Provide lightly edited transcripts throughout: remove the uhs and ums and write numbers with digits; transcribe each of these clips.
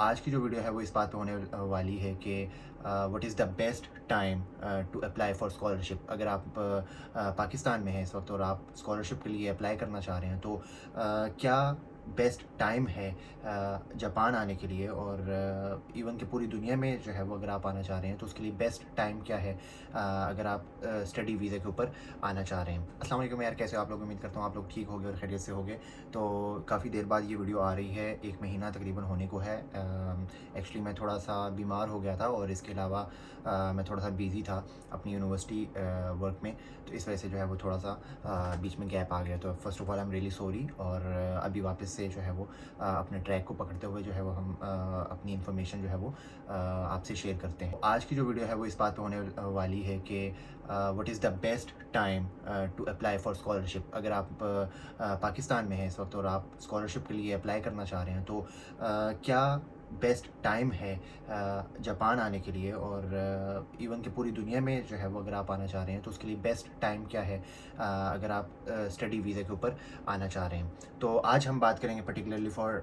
आज की जो वीडियो है वो इस बात पे होने वाली है कि what is the best time to apply for scholarship. अगर आप पाकिस्तान में हैं इस वक्त और आप स्कॉलरशिप के लिए अप्लाई करना चाह रहे हैं तो क्या बेस्ट टाइम है जापान आने के लिए, और इवन कि पूरी दुनिया में जो है वो अगर आप आना चाह रहे हैं तो उसके लिए बेस्ट टाइम क्या है अगर आप स्टडी वीज़ा के ऊपर आना चाह रहे हैं। अस्सलाम वालेकुम यार, कैसे हो आप लोग? उम्मीद करता हूँ आप लोग ठीक होंगे और खैरियत से होंगे। तो काफ़ी देर बाद ये वीडियो आ रही है, 1 महीना तकरीबन होने को है। एक्चुअली मैं थोड़ा सा बीमार हो गया था और इसके अलावा मैं थोड़ा सा बिज़ी था अपनी यूनिवर्सिटी वर्क में, तो इस वजह से जो है वो थोड़ा सा बीच में गैप आ गया। तो first of all I am really sorry. और अभी वापस से जो है वो अपने ट्रैक को पकड़ते हुए जो है वो हम अपनी इन्फॉर्मेशन जो है वो आपसे शेयर करते हैं। आज की जो वीडियो है वो इस बात पे होने वाली है कि what is the best time to apply for scholarship. अगर आप पाकिस्तान में हैं इस वक्त और आप स्कॉलरशिप के लिए अप्लाई करना चाह रहे हैं तो क्या बेस्ट टाइम है जापान आने के लिए, और इवन कि पूरी दुनिया में जो है वो अगर आप आना चाह रहे हैं तो उसके लिए बेस्ट टाइम क्या है अगर आप स्टडी वीज़ा के ऊपर आना चाह रहे हैं। तो आज हम बात करेंगे पर्टिकुलरली फॉर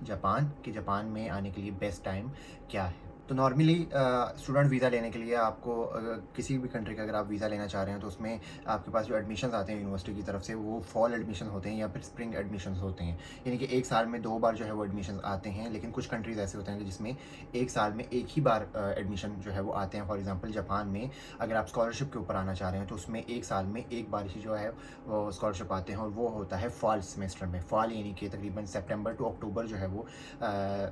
जापान कि जापान में आने के लिए बेस्ट टाइम क्या है। तो नॉर्मली स्टूडेंट वीज़ा लेने के लिए आपको किसी भी कंट्री का अगर आप वीज़ा लेना चाह रहे हैं तो उसमें आपके पास जो एडमिशन्स आते हैं यूनिवर्सिटी की तरफ से वो फॉल एडमिशन होते हैं या फिर स्प्रिंग एडमिशन्स होते हैं। यानी कि एक साल में 2 बार जो है वो एडमिशन्स आते हैं, लेकिन कुछ कंट्रीज़ ऐसे होते हैं कि जिसमें एक साल में एक ही बार एडमिशन जो है वो आते हैं। फॉर एग्जांपल जापान में अगर आप स्कॉलरशिप के ऊपर आना चाह रहे हैं तो उसमें एक साल में एक बार ही जो है वो स्कॉलरशिप आते हैं, और वो होता है फॉल सेमेस्टर में। फॉल यानी कि तकरीबन सितंबर टू अक्टूबर जो है वो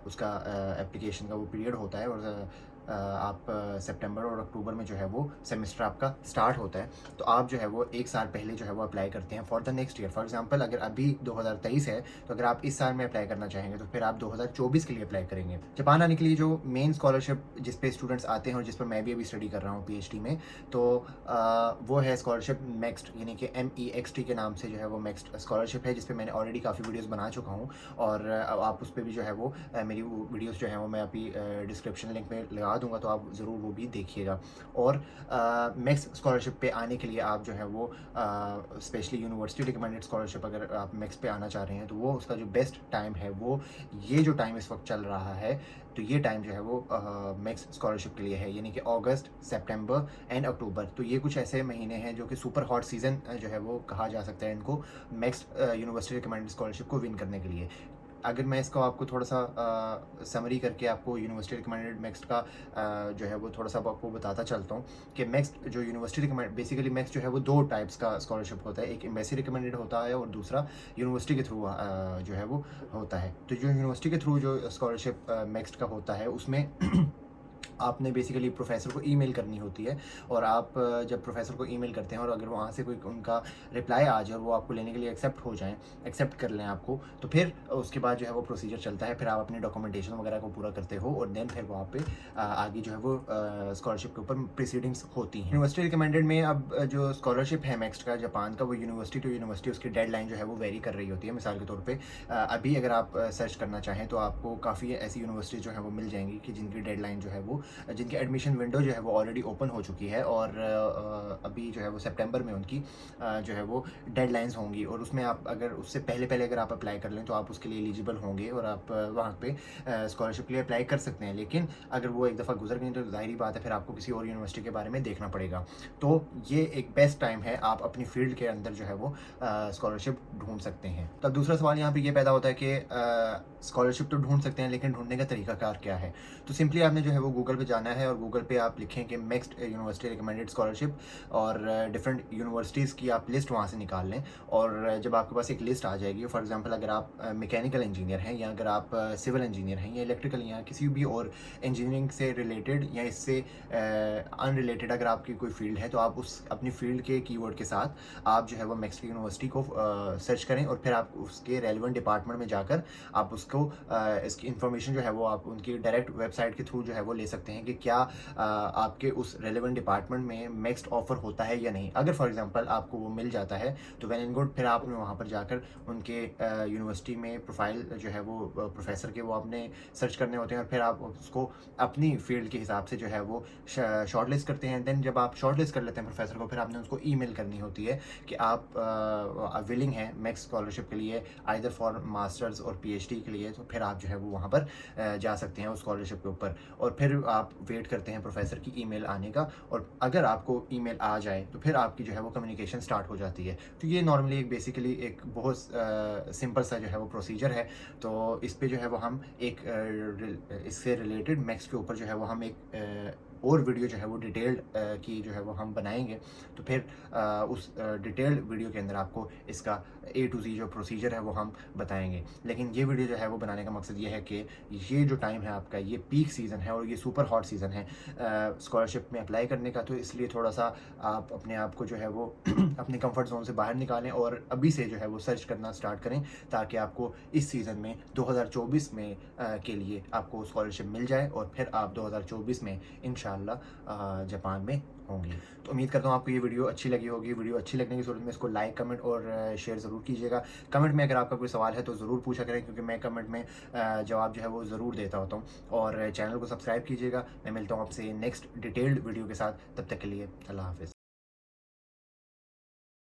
उसका एप्लीकेशन का वो पीरियड होता है, और आप सितंबर और अक्टूबर में जो है वो सेमेस्टर आपका स्टार्ट होता है। तो आप जो है वो एक साल पहले जो है वो अप्लाई करते हैं for the next year. For example अगर अभी 2023 है तो अगर आप इस साल में अप्लाई करना चाहेंगे तो फिर आप 2024 के लिए अप्लाई करेंगे। जापान आने के लिए जो मेन स्कॉलरशिप जिस पे स्टूडेंट्स आते हैं और जिस पर मैं भी अभी स्टडी कर रहा हूँ पीएचडी में, तो वो है स्कॉलरशिप MEXT, यानी कि MEXT के नाम से जो है वो MEXT स्कॉलरशिप है, जिस पे मैंने ऑलरेडी काफ़ी वीडियोज़ बना चुका हूँ। और आप उस पर भी जो है वो मेरी वीडियोज़ जो है वो मैं अभी डिस्क्रिप्शन लिंक में लगा दूंगा, तो आप ज़रूर वो भी देखिएगा। और MEXT स्कॉलरशिप पे आने के लिए आप जो है वो स्पेशली यूनिवर्सिटी रिकमेंडेड स्कॉलरशिप अगर आप MEXT पे आना चाह रहे हैं तो वो उसका जो बेस्ट टाइम है वो ये जो टाइम इस वक्त चल रहा है, तो ये टाइम जो है वो MEXT स्कॉलरशिप के लिए है, यानी कि अगस्त, सितंबर एंड अक्टूबर। तो ये कुछ ऐसे महीने हैं जो कि सुपर हॉट सीज़न जो है वो कहा जा सकता है इनको MEXT यूनिवर्सिटी रिकमेंडेड स्कॉलरशिप को विन करने के लिए। अगर मैं इसको आपको थोड़ा सा समरी करके आपको यूनिवर्सिटी रिकमेंडेड MEXT का जो है वो थोड़ा सा आपको बताता चलता हूँ कि MEXT जो यूनिवर्सिटी रिकमेंड बेसिकली MEXT जो है वो 2 टाइप्स का स्कॉलरशिप होता है। एक एम्बेसी रिकमेंडेड होता है और दूसरा यूनिवर्सिटी के थ्रू जो है वो होता है। तो जो यूनिवर्सिटी के थ्रू जो स्कॉलरशिप MEXT का होता है उसमें आपने बेसिकली प्रोफेसर को ईमेल करनी होती है, और आप जब प्रोफेसर को ईमेल करते हैं और अगर वहाँ से कोई उनका रिप्लाई आ जाए और वो आपको लेने के लिए एक्सेप्ट कर लें आपको, तो फिर उसके बाद जो है वो प्रोसीजर चलता है। फिर आप अपनी डॉक्यूमेंटेशन वगैरह को पूरा करते हो और देन फिर वहाँ पे आगे जो है वो स्कॉलरशिप के ऊपर प्रोसीडिंग्स होती हैं। यूनिवर्सिटी रिकमेंडेड में अब जो स्कॉलरशिप है MEXT का जापान का, वो यूनिवर्सिटी टू यूनिवर्सिटी उसकी डेडलाइन जो है वो वेरी कर रही होती है। मिसाल के तौर पर अभी अगर आप सर्च करना चाहें तो आपको काफ़ी ऐसी यूनिवर्सिटी जो है वो मिल जाएंगी कि जिनकी डेडलाइन जो है वो जिनकी एडमिशन विंडो जो है वो ऑलरेडी ओपन हो चुकी है, और अभी जो है वो सितंबर में उनकी जो है वो डेडलाइंस होंगी, और उसमें आप अगर उससे पहले अगर आप अप्लाई कर लें तो आप उसके लिए एलिजिबल होंगे और आप वहाँ पे स्कॉलरशिप के लिए अप्लाई कर सकते हैं। लेकिन अगर वो एक दफ़ा गुजर गई तो ज़ाहिर बात है फिर आपको किसी और यूनिवर्सिटी के बारे में देखना पड़ेगा। तो ये एक बेस्ट टाइम है, आप अपनी फील्ड के अंदर जो है वो स्कॉलरशिप ढूंढ सकते हैं। तो अब दूसरा सवाल यहाँ पे ये पैदा होता है कि स्कॉलरशिप तो ढूंढ सकते हैं लेकिन ढूंढने का तरीकाकार क्या है। तो सिंपली आपने जो है वो गूगल पे जाना है और गूगल पे आप लिखें कि MEXT यूनिवर्सिटी रिकमेंडेड स्कॉलरशिप, और डिफरेंट यूनिवर्सिटीज़ की आप लिस्ट वहाँ से निकाल लें। और जब आपके पास एक लिस्ट आ जाएगी, फॉर एग्जांपल अगर आप मैकेनिकल इंजीनियर हैं या अगर आप सिविल इंजीनियर हैं या इलेक्ट्रिकल या किसी भी और इंजीनियरिंग से रिलेटेड या इससे अनरिलेटेड अगर आपकी कोई फील्ड है, तो आप उस अपनी फील्ड के कीवर्ड के साथ आप जो है वो MEXT यूनिवर्सिटी को सर्च करें और फिर आप उसके रेलिवेंट डिपार्टमेंट में जाकर आप उसको इसकी इन्फॉर्मेशन जो है वो आप उनकी डायरेक्ट वेबसाइट के थ्रू जो है वो ले सकते सकते हैं कि क्या आपके उस रेलेवेंट डिपार्टमेंट में मिक्स्ड ऑफ़र होता है या नहीं। अगर फॉर एग्ज़ाम्पल आपको वो मिल जाता है तो वेल एंड गुड, फिर आपने वहाँ पर जाकर उनके यूनिवर्सिटी में प्रोफ़ाइल जो है वो प्रोफ़ेसर के वो आपने सर्च करने होते हैं और फिर आप उसको अपनी फ़ील्ड के हिसाब से जो है वो शॉर्टलिस्ट करते हैं। देन जब आप शॉर्टलिस्ट कर लेते हैं प्रोफ़ेसर को, फिर आपने उसको ईमेल करनी होती है कि आप विलिंग हैं मिक्स स्कॉलरशिप के लिए, आइदर फॉर मास्टर्स और पीएचडी के लिए। तो फिर आप जो है वो वहाँ पर जा सकते हैं उस स्कॉलरशिप के ऊपर, और फिर आप वेट करते हैं प्रोफ़ेसर की ईमेल आने का। और अगर आपको ईमेल आ जाए तो फिर आपकी जो है वो कम्युनिकेशन स्टार्ट हो जाती है। तो ये नॉर्मली एक बेसिकली एक बहुत सिंपल सा जो है वो प्रोसीजर है। तो इस पे जो है वो हम एक इससे रिलेटेड मैक्स के ऊपर जो है वो हम एक और वीडियो जो है वो डिटेल्ड की जो है वो हम बनाएंगे। तो फिर उस डिटेल्ड वीडियो के अंदर आपको इसका ए टू ज़ी जो प्रोसीजर है वो हम बताएंगे। लेकिन ये वीडियो जो है वो बनाने का मकसद ये है कि ये जो टाइम है आपका, ये पीक सीज़न है और ये सुपर हॉट सीज़न है स्कॉलरशिप में अप्लाई करने का। तो इसलिए थोड़ा सा आप अपने आप को जो है वो अपने कंफर्ट जोन से बाहर निकालें और अभी से जो है वो सर्च करना स्टार्ट करें, ताकि आपको इस सीज़न में 2024 में के लिए आपको स्कॉलरशिप मिल जाए और फिर आप 2024 में इंशाल्लाह जापान में होंगे। तो उम्मीद करता हूँ आपको ये वीडियो अच्छी लगी होगी। वीडियो अच्छी लगने की सूरत में इसको लाइक, कमेंट और शेयर ज़रूर कीजिएगा। कमेंट में अगर आपका कोई सवाल है तो ज़रूर पूछा करें, क्योंकि मैं कमेंट में जवाब जो है वो ज़रूर देता होता हूँ। और चैनल को सब्सक्राइब कीजिएगा। मैं मिलता हूँ आपसे नेक्स्ट डिटेल्ड वीडियो के साथ। तब तक के लिए अल्लाह हाफ़िज़।